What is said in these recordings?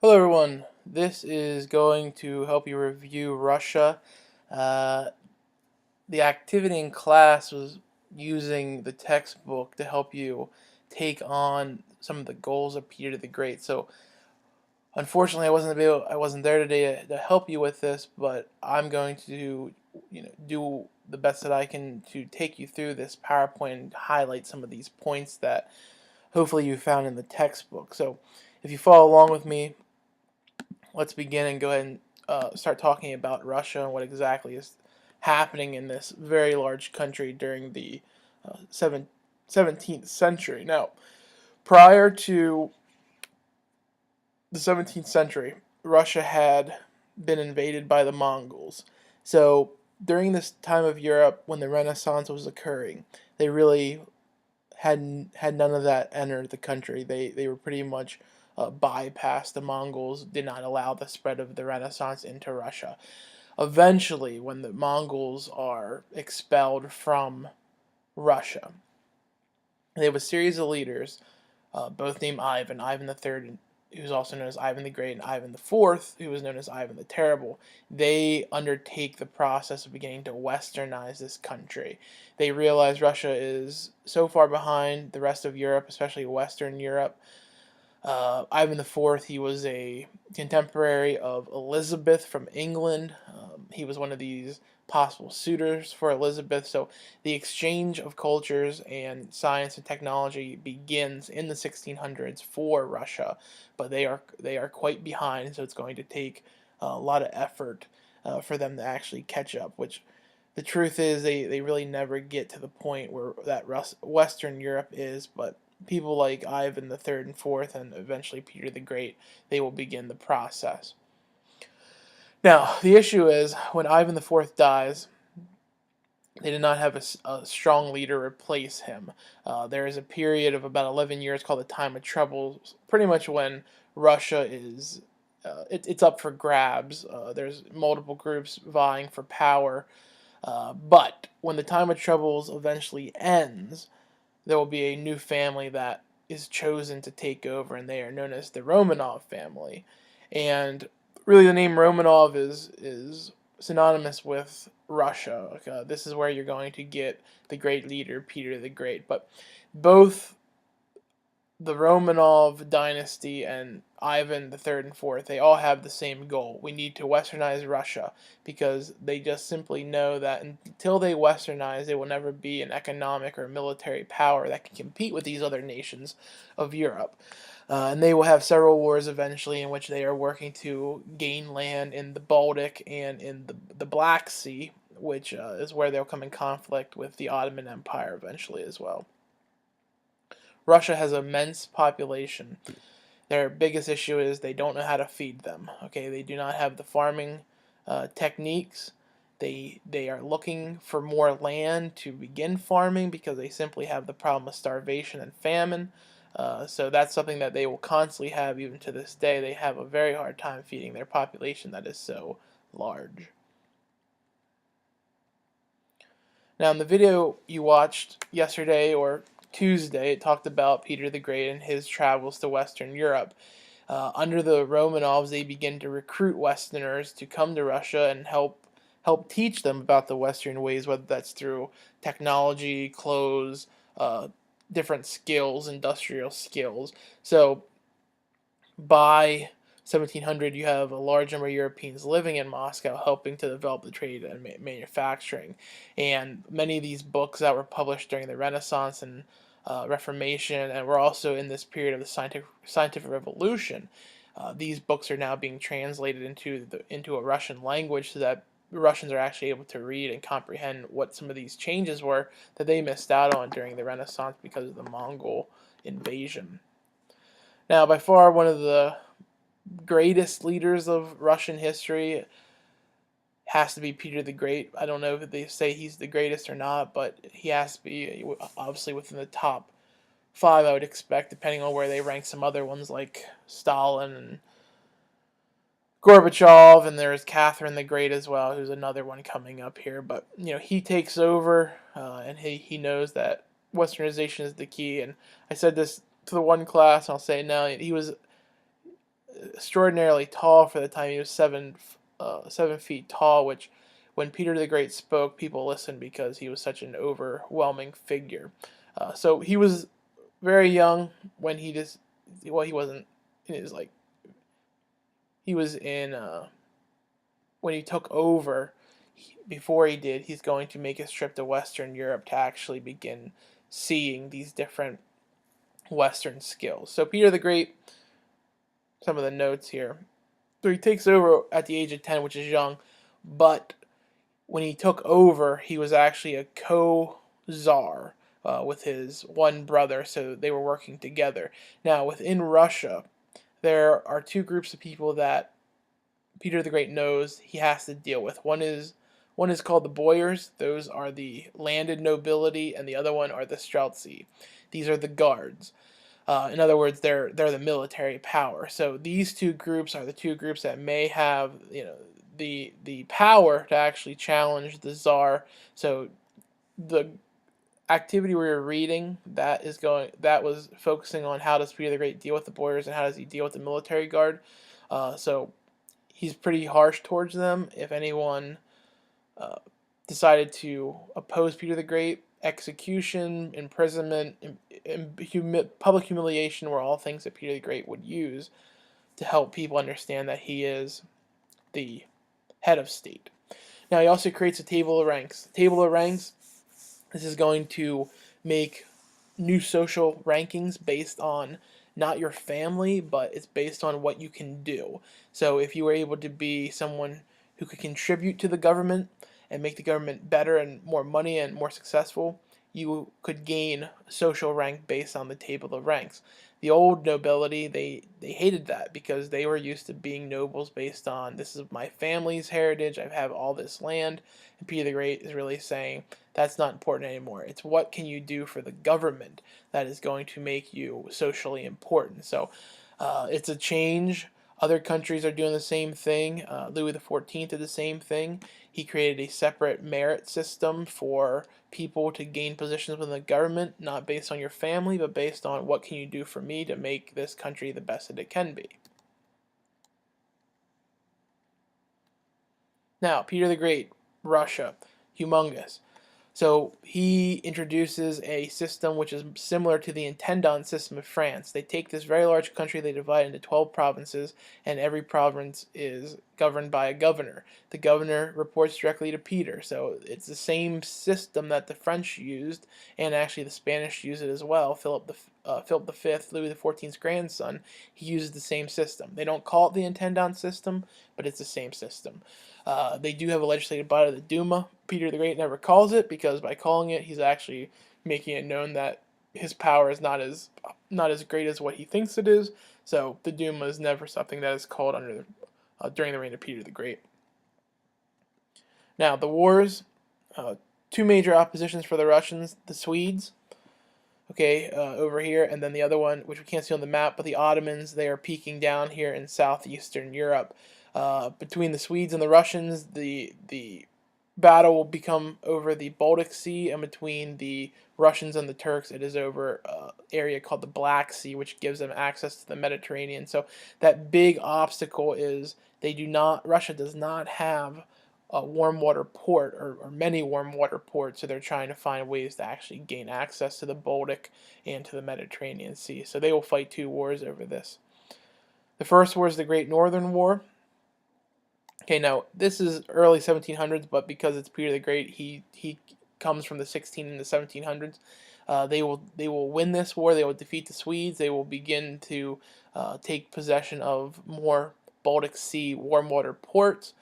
Hello everyone, this is going to help you review Russia. Uh, the activity in class was using the textbook to help you take on some of the goals of Peter the Great. So unfortunately I wasn't there today to help you with this, but I'm going to do the best that I can to take you through this PowerPoint and highlight some of these points that hopefully you found in the textbook. So if you follow along with me, let's begin and go ahead and start talking about Russia and what exactly is happening in this very large country during the 17th century. Now, prior to the 17th century, Russia had been invaded by the Mongols. So during this time of Europe, when the Renaissance was occurring, they really had none of that enter the country. They were pretty much bypassed. The Mongols did not allow the spread of the Renaissance into Russia. Eventually, when the Mongols are expelled from Russia, they have a series of leaders, both named Ivan the Third, who was also known as Ivan the Great, and Ivan the Fourth, who was known as Ivan the Terrible. They undertake the process of beginning to westernize this country. They realize Russia is so far behind the rest of Europe, especially Western Europe. Ivan the Fourth, he was a contemporary of Elizabeth from England. He was one of these possible suitors for Elizabeth. So the exchange of cultures and science and technology begins in the 1600s for Russia, but they are quite behind. So it's going to take a lot of effort for them to actually catch up. Which the truth is, they really never get to the point where that Western Europe is, but people like Ivan the Third and Fourth, and eventually Peter the Great, they will begin the process. Now, the issue is when Ivan the Fourth dies, they did not have a strong leader replace him. There is a period of about 11 years called the Time of Troubles, pretty much when Russia is it's up for grabs. There's multiple groups vying for power, but when the Time of Troubles eventually ends, there will be a new family that is chosen to take over, and they are known as the Romanov family. And really, the name Romanov is synonymous with Russia. This is where you're going to get the great leader Peter the Great. But both the Romanov dynasty and Ivan the Third and Fourth, they all have the same goal. We need to westernize Russia, because they just simply know that until they westernize, they will never be an economic or military power that can compete with these other nations of Europe. And they will have several wars eventually in which they are working to gain land in the Baltic and in the Black Sea, which is where they'll come in conflict with the Ottoman Empire eventually as well. Russia has an immense population. Their biggest issue is they don't know how to feed them. Okay, they do not have the farming techniques. They are looking for more land to begin farming because they simply have the problem of starvation and famine. So that's something that they will constantly have even to this day. They have a very hard time feeding their population that is so large. Now, in the video you watched yesterday or Tuesday, it talked about Peter the Great and his travels to Western Europe. Under the Romanovs, they begin to recruit Westerners to come to Russia and help teach them about the Western ways, whether that's through technology, clothes, different skills, industrial skills. So by 1700, you have a large number of Europeans living in Moscow, helping to develop the trade and manufacturing. And many of these books that were published during the Renaissance and Reformation, and were also in this period of the scientific revolution, these books are now being translated into a Russian language, so that Russians are actually able to read and comprehend what some of these changes were that they missed out on during the Renaissance because of the Mongol invasion. Now, by far one of the greatest leaders of Russian history has to be Peter the Great. I don't know if they say he's the greatest or not, but he has to be obviously within the top five, I would expect, depending on where they rank some other ones like Stalin and Gorbachev, and there's Catherine the Great as well, who's another one coming up here. But he takes over, and he knows that Westernization is the key. And I said this to the one class, and I'll say it now. He was extraordinarily tall for the time. He was 7 feet tall, which when Peter the Great spoke, people listened because he was such an overwhelming figure. So he was very young when he just, well, he wasn't in his like, he was in, when he took over, before he did, he's going to make his trip to Western Europe to actually begin seeing these different Western skills. So Peter the Great, some of the notes here. So he takes over at the age of 10, which is young, but when he took over, he was actually a co-czar with his one brother, so they were working together. Now, within Russia, there are two groups of people that Peter the Great knows he has to deal with. One is called the boyars. Those are the landed nobility, and the other one are the streltsy. These are the guards. In other words, they're the military power. So these two groups are the two groups that may have, the power to actually challenge the czar. So the activity we were reading that was focusing on how does Peter the Great deal with the boyars and how does he deal with the military guard. So he's pretty harsh towards them. If anyone uh, decided to oppose Peter the Great, execution, imprisonment, public humiliation were all things that Peter the Great would use to help people understand that he is the head of state. Now he also creates a table of ranks. The table of ranks, this is going to make new social rankings based on not your family, but it's based on what you can do. So if you were able to be someone who could contribute to the government and make the government better and more money and more successful, you could gain social rank based on the table of ranks. The old nobility, they hated that because they were used to being nobles based on this is my family's heritage, I have all this land, and Peter the Great is really saying that's not important anymore. It's what can you do for the government that is going to make you socially important. So it's a change. Other countries are doing the same thing. Louis XIV did the same thing. He created a separate merit system for people to gain positions within the government, not based on your family, but based on what can you do for me to make this country the best that it can be. Now, Peter the Great, Russia, humongous. So he introduces a system which is similar to the intendant system of France. They take this very large country, they divide it into 12 provinces, and every province is governed by a governor. The governor reports directly to Peter. So it's the same system that the French used, and actually the Spanish use it as well. Philip V, Louis XIV's grandson, he uses the same system. They don't call it the intendant system, but it's the same system. They do have a legislative body, the Duma. Peter the Great never calls it because by calling it, he's actually making it known that his power is not as great as what he thinks it is. So the Duma is never something that is called during the reign of Peter the Great. Now the wars, two major oppositions for the Russians: the Swedes, okay, over here, and then the other one, which we can't see on the map, but the Ottomans. They are peaking down here in southeastern Europe. Between the Swedes and the Russians, the battle will become over the Baltic Sea, and between the Russians and the Turks, it is over an area called the Black Sea, which gives them access to the Mediterranean. So that big obstacle is Russia does not have a warm water port or many warm water ports, so they're trying to find ways to actually gain access to the Baltic and to the Mediterranean Sea. So they will fight two wars over this. The first war is the Great Northern War. Okay, now this is early 1700s, but because it's Peter the Great, he comes from the 16 and the 1700s. They will win this war. They will defeat the Swedes. They will begin to take possession of more Baltic Sea warm water ports,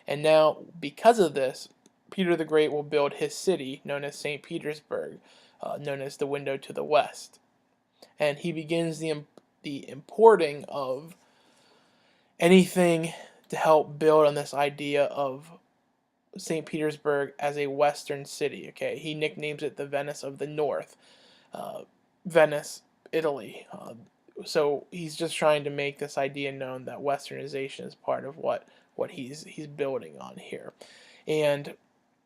and now because of this, Peter the Great will build his city known as St. Petersburg, known as the window to the west, and he begins the importing of anything to help build on this idea of St. Petersburg as a Western city. Okay, he nicknames it the Venice of the North, Venice, Italy. So he's just trying to make this idea known that Westernization is part of what he's building on here. And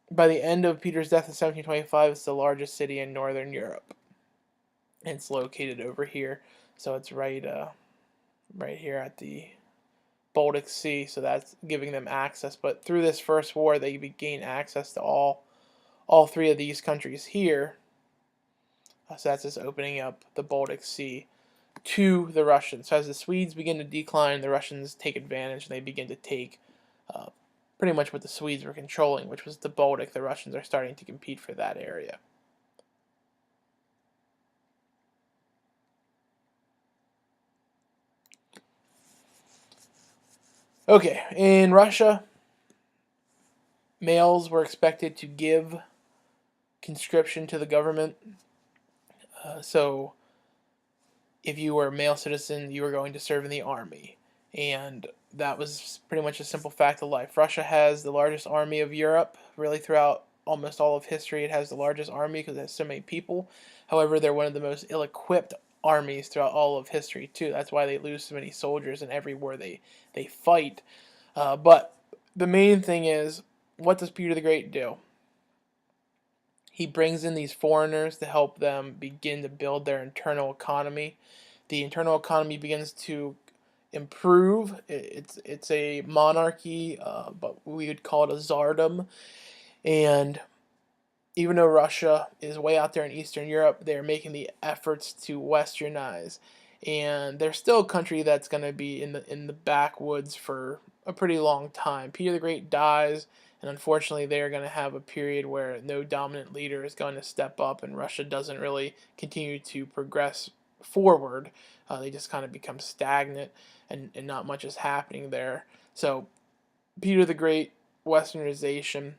by the end of Peter's death in 1725, it's the largest city in Northern Europe. And it's located over here, so it's right here at the Baltic Sea, so that's giving them access. But through this first war, they gain access to all three of these countries here. So that's just opening up the Baltic Sea to the Russians. So as the Swedes begin to decline, the Russians take advantage and they begin to take uh, pretty much what the Swedes were controlling, which was the Baltic. The Russians are starting to compete for that area. Okay, in Russia, males were expected to give conscription to the government. So if you were a male citizen, you were going to serve in the army. And that was pretty much a simple fact of life. Russia has the largest army of Europe, really throughout almost all of history. It has the largest army because it has so many people. However, they're one of the most ill-equipped armies throughout all of history, too. That's why they lose so many soldiers in every war they fight. But the main thing is, what does Peter the Great do? He brings in these foreigners to help them begin to build their internal economy. The internal economy begins to improve. It's a monarchy, but we would call it a czardom. And even though Russia is way out there in Eastern Europe, they're making the efforts to westernize. And they're still a country that's going to be in the backwoods for a pretty long time. Peter the Great dies, and unfortunately, they are going to have a period where no dominant leader is going to step up, and Russia doesn't really continue to progress forward. They just kind of become stagnant, and not much is happening there. So, Peter the Great, westernization,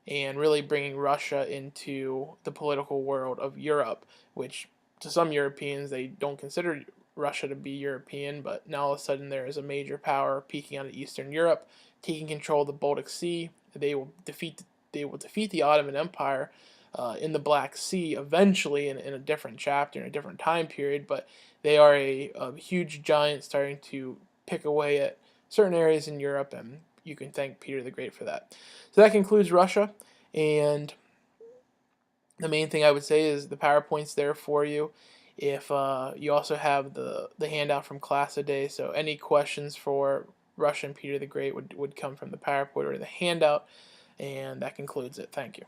and really bringing Russia into the political world of Europe, which to some Europeans, they don't consider Russia to be European, but now all of a sudden there is a major power peeking out of Eastern Europe, taking control of the Baltic Sea. They will defeat the Ottoman Empire in the Black Sea eventually in a different chapter, in a different time period, but they are a huge giant starting to pick away at certain areas in Europe, and you can thank Peter the Great for that. So that concludes Russia, and the main thing I would say is the PowerPoint's there for you. If you also have the handout from class today, so any questions for Russia and Peter the Great would come from the PowerPoint or the handout, and that concludes it. Thank you.